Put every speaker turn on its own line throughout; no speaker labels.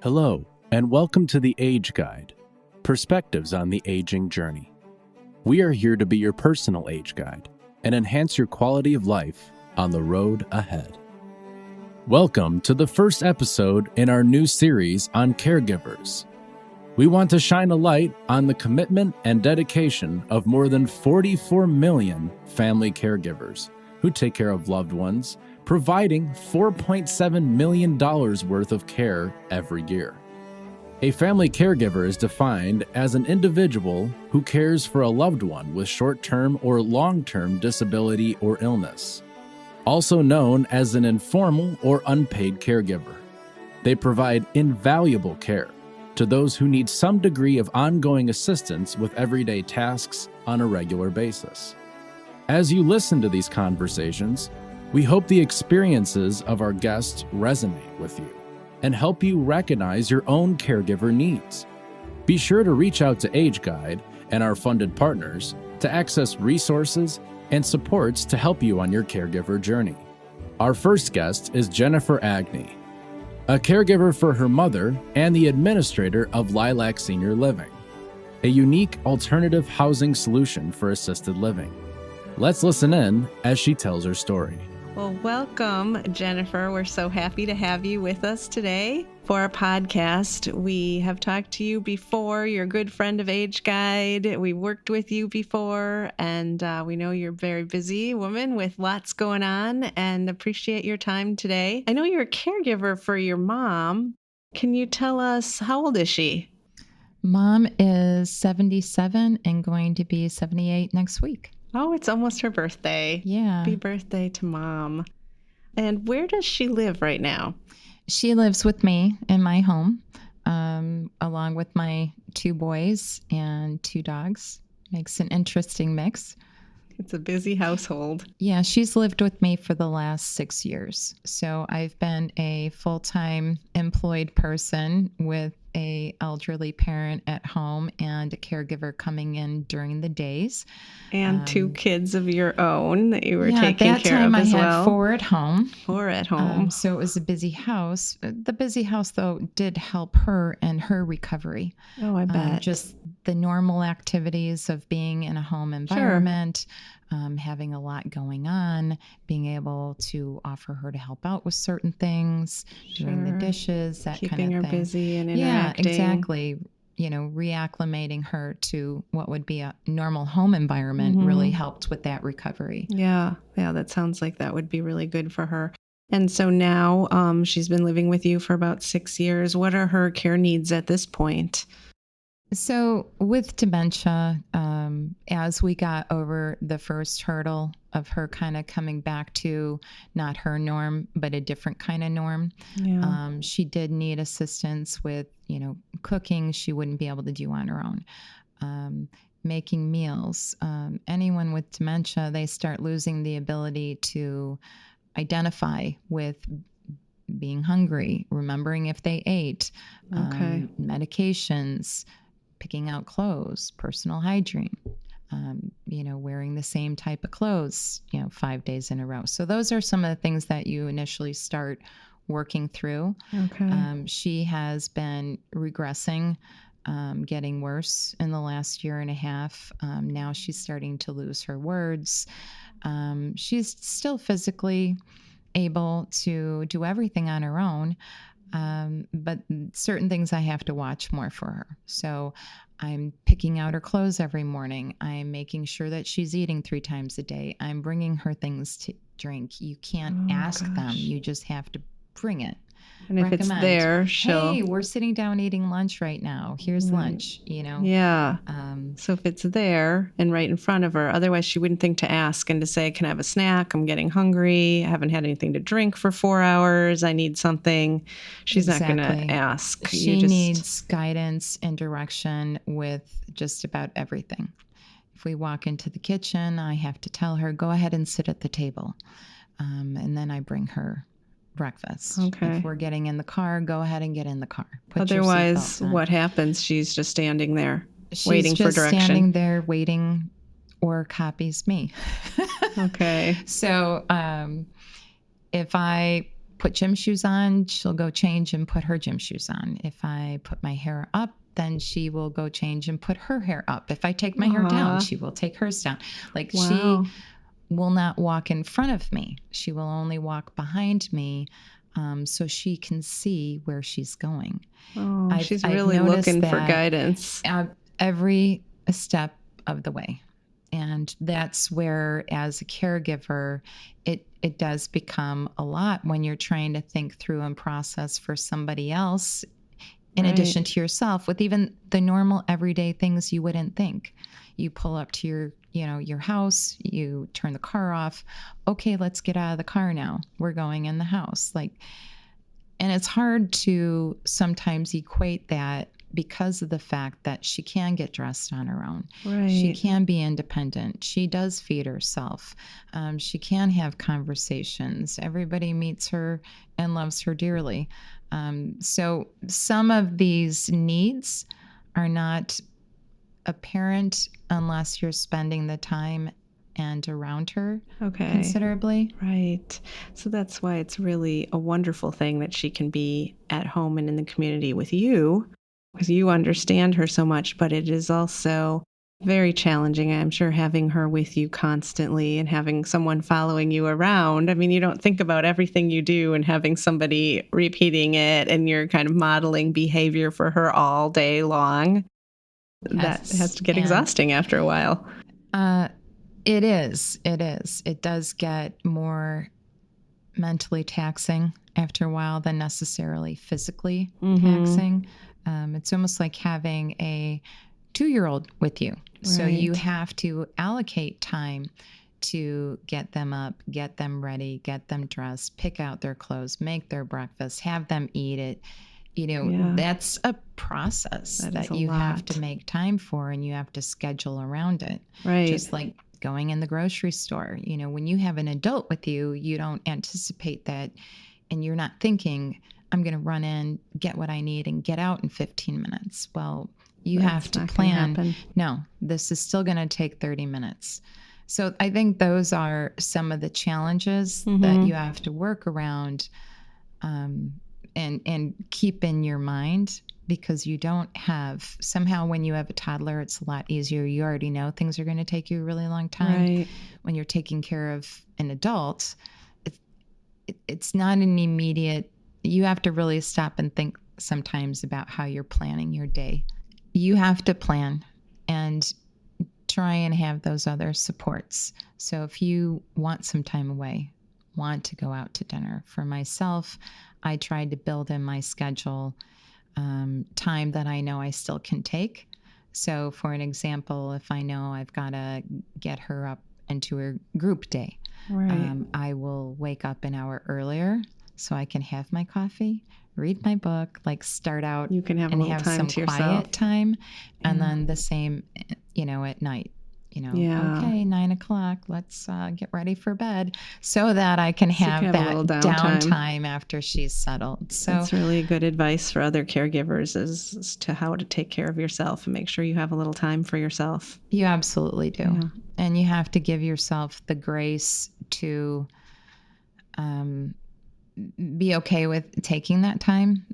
Hello, and welcome to the AgeGuide, Perspectives on the Aging Journey. We are here to be your personal age guide and enhance your quality of life on the road ahead. Welcome to the first episode in our new series on caregivers. We want to shine a light on the commitment and dedication of more than 44 million family caregivers who take care of loved ones, providing $4.7 million worth of care every year. A family caregiver is defined as an individual who cares for a loved one with short-term or long-term disability or illness, also known as an informal or unpaid caregiver. They provide invaluable care to those who need some degree of ongoing assistance with everyday tasks on a regular basis. As you listen to these conversations, we hope the experiences of our guests resonate with you and help you recognize your own caregiver needs. Be sure to reach out to AgeGuide and our funded partners to access resources and supports to help you on your caregiver journey. Our first guest is Jennifer Agnew, a caregiver for her mother and the administrator of Lilac Senior Living, a unique alternative housing solution for assisted living. Let's listen in as she tells her story.
Well, welcome, Jennifer. We're so happy to have you with us today for our podcast. We have talked to you before. You're a good friend of AgeGuide. We worked with you before, and we know you're a very busy woman with lots going on and appreciate your time today. I know you're a caregiver for your mom. Can you tell us, how old is she?
Mom is 77 and going to be 78 next week.
Oh, it's almost her birthday.
Yeah.
Happy birthday to Mom. And where does she live right now?
She lives with me in my home, along with my 2 boys and 2 dogs. Makes an interesting mix.
It's a busy household.
Yeah, she's lived with me for the last 6 years. So I've been a full-time employed person with a elderly parent at home and a caregiver coming in during the days.
And 2 kids of your own that you were taking care of as well.
That time I had 4 at home.
4 at home.
So it was a busy house. The busy house, though, did help her and her recovery.
Oh, I bet.
Just the normal activities of being in a home environment, having a lot going on, being able to offer her to help out with certain things, doing the dishes, that
Keeping
kind of thing.
Keeping her busy and interacting.
Yeah, exactly. You know, reacclimating her to what would be a normal home environment really helped with that recovery.
Yeah, that sounds like that would be really good for her. And so now she's been living with you for about 6 years. What are her care needs at this point?
So with dementia, as we got over the first hurdle of her kind of coming back to not her norm, but a different kind of norm, she did need assistance with, cooking she wouldn't be able to do on her own, making meals. Anyone with dementia, they start losing the ability to identify with being hungry, remembering if they ate, medications, picking out clothes, personal hygiene, wearing the same type of clothes, 5 days in a row. So those are some of the things that you initially start working through.
Okay.
She has been regressing, getting worse in the last year and a half. Now she's starting to lose her words. She's still physically able to do everything on her own. But certain things I have to watch more for her. So I'm picking out her clothes every morning. I'm making sure that she's eating 3 times a day. I'm bringing her things to drink. You can't ask them. You just have to bring it.
And if it's there,
hey, we're sitting down eating lunch right now. Here's lunch,
Yeah. So if it's there and right in front of her, otherwise she wouldn't think to ask and to say, can I have a snack? I'm getting hungry. I haven't had anything to drink for 4 hours. I need something. She's not going to ask.
She needs guidance and direction with just about everything. If we walk into the kitchen, I have to tell her, go ahead and sit at the table. And then I bring her breakfast.
Okay.
If we're getting in the car, go ahead and get in the car.
Otherwise, what happens? She's just standing there waiting for direction.
She's just standing there waiting or copies me.
Okay.
So if I put gym shoes on, she'll go change and put her gym shoes on. If I put my hair up, then she will go change and put her hair up. If I take my hair down, she will take hers down. Like she will not walk in front of me. She will only walk behind me, so she can see where she's going.
Oh, she's really looking for guidance
every step of the way. And that's where, as a caregiver, it does become a lot when you're trying to think through and process for somebody else, in addition to yourself, with even the normal everyday things you wouldn't think. You pull up to your house, you turn the car off. Okay, let's get out of the car now. We're going in the house. And it's hard to sometimes equate that, because of the fact that she can get dressed on her own.
Right.
She can be independent. She does feed herself. She can have conversations. Everybody meets her and loves her dearly. So some of these needs are not apparent unless you're spending the time and around her considerably.
Right. So that's why it's really a wonderful thing that she can be at home and in the community with you, because you understand her so much, but it is also very challenging, I'm sure, having her with you constantly and having someone following you around. I mean, you don't think about everything you do and having somebody repeating it, and you're kind of modeling behavior for her all day long. Yes. That has to get exhausting after a while.
It is. It does get more mentally taxing after a while than necessarily physically taxing. It's almost like having a 2-year-old with you. Right. So you have to allocate time to get them up, get them ready, get them dressed, pick out their clothes, make their breakfast, have them eat it. That's a process that you have to make time for, and you have to schedule around it.
Right.
Just like going in the grocery store. When you have an adult with you, you don't anticipate that, and you're not thinking, I'm going to run in, get what I need, and get out in 15 minutes. Well, you have to plan. No, this is still going to take 30 minutes. So I think those are some of the challenges that you have to work around and keep in your mind, because you don't have, somehow when you have a toddler, it's a lot easier. You already know things are going to take you a really long time.
Right.
When you're taking care of an adult, it's not an immediate, you have to really stop and think sometimes about how you're planning your day. You have to plan and try and have those other supports. So if you want some time away, want to go out to dinner. For myself, I tried to build in my schedule time that I know I still can take. So for an example, if I know I've got to get her up into her group day, I will wake up an hour earlier so I can have my coffee, read my book, start out
you can have
and
a little
have
time
some
to
quiet
yourself.
time. And then the same, at night. Okay, 9:00, let's get ready for bed, so that I can have that downtime after she's settled. So
that's really good advice for other caregivers as to how to take care of yourself and make sure you have a little time for yourself.
You absolutely do. Yeah. And you have to give yourself the grace to be okay with taking that time,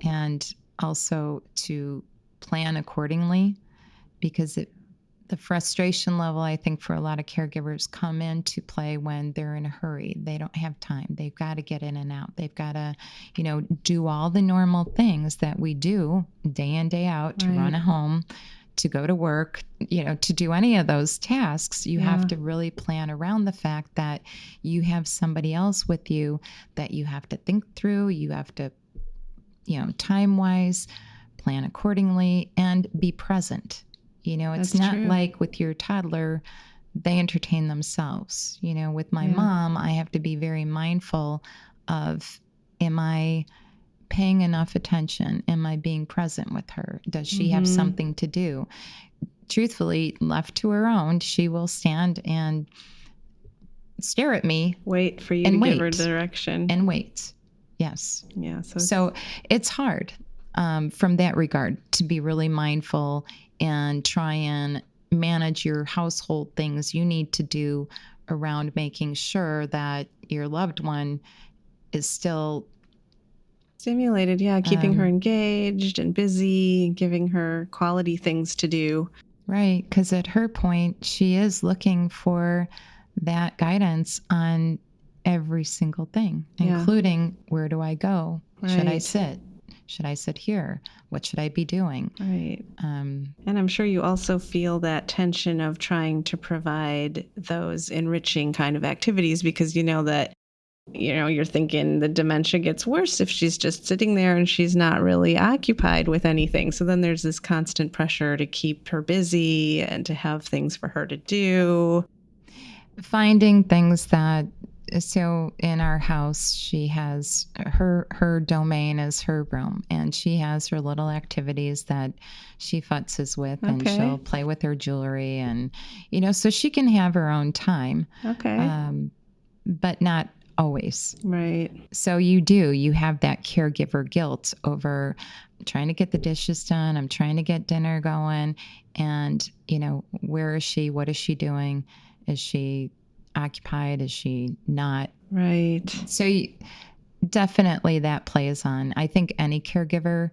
and also to plan accordingly, because the frustration level, I think, for a lot of caregivers come into play when they're in a hurry. They don't have time. They've got to get in and out. They've got to, do all the normal things that we do day in, day out to run a home, to go to work, to do any of those tasks. You have to really plan around the fact that you have somebody else with you that you have to think through. You have to, time-wise, plan accordingly and be present. It's not true. Like with your toddler, they entertain themselves. With my mom, I have to be very mindful of, am I paying enough attention? Am I being present with her? Does she have something to do? Truthfully, left to her own, she will stand and stare at me.
Wait for you to give her direction.
And wait. Yes.
Yeah.
So it's hard from that regard to be really mindful and try and manage your household things you need to do around making sure that your loved one is still
stimulated. Yeah. Keeping her engaged and busy, giving her quality things to do.
Right. Because at her point, she is looking for that guidance on every single thing, including where do I go?
Right.
Should I sit? Should I sit here? What should I be doing?
Right. And I'm sure you also feel that tension of trying to provide those enriching kind of activities because you know that, you're thinking the dementia gets worse if she's just sitting there and she's not really occupied with anything. So then there's this constant pressure to keep her busy and to have things for her to do.
Finding things that, so in our house, she has her domain is her room, and she has her little activities that she futzes with, and she'll play with her jewelry, and so she can have her own time. But not always.
Right.
So you have that caregiver guilt over trying to get the dishes done. I'm trying to get dinner going. And, where is she? What is she doing? Is she occupied? Is she not?
Right.
So definitely that plays on. I think any caregiver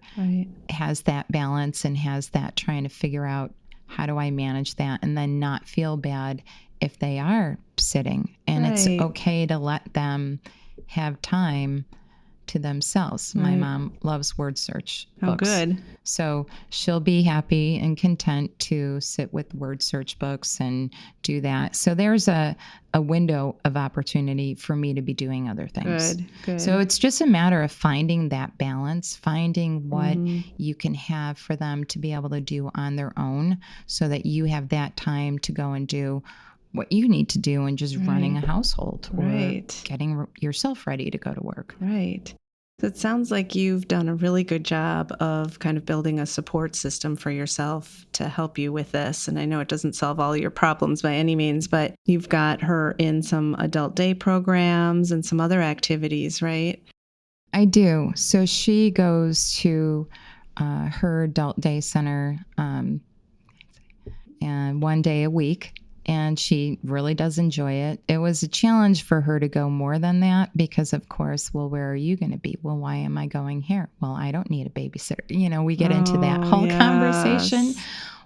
has that balance and has that trying to figure out how do I manage that and then not feel bad if they are sitting, and it's okay to let them have time to themselves. My mom loves word search books.
Oh, good.
So she'll be happy and content to sit with word search books and do that. So there's a window of opportunity for me to be doing other things.
Good.
So it's just a matter of finding that balance, finding what you can have for them to be able to do on their own so that you have that time to go and do what you need to do and just running a household or getting yourself ready to go to work.
Right. So it sounds like you've done a really good job of kind of building a support system for yourself to help you with this. And I know it doesn't solve all your problems by any means, but you've got her in some adult day programs and some other activities, right?
I do. So she goes to her adult day center and one day a week. And she really does enjoy it. It was a challenge for her to go more than that because, of course, well, where are you going to be? Well, why am I going here? Well, I don't need a babysitter. We get into that whole conversation.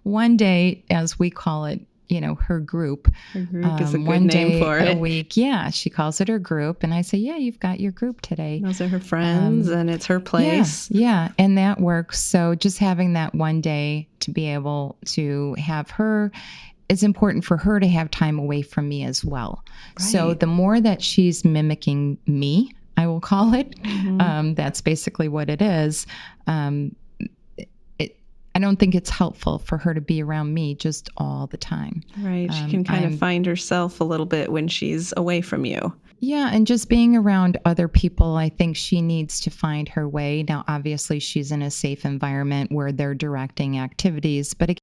One day, as we call it, her group.
Her group is a good name for it.
A week. Yeah, she calls it her group. And I say, yeah, you've got your group today.
Those are her friends and it's her place.
Yeah, and that works. So just having that one day to be able to have her, it's important for her to have time away from me as well. Right. So the more that she's mimicking me, I will call it, that's basically what it is. I don't think it's helpful for her to be around me just all the time.
Right. She can kind of find herself a little bit when she's away from you.
Yeah. And just being around other people, I think she needs to find her way. Now, obviously, she's in a safe environment where they're directing activities. But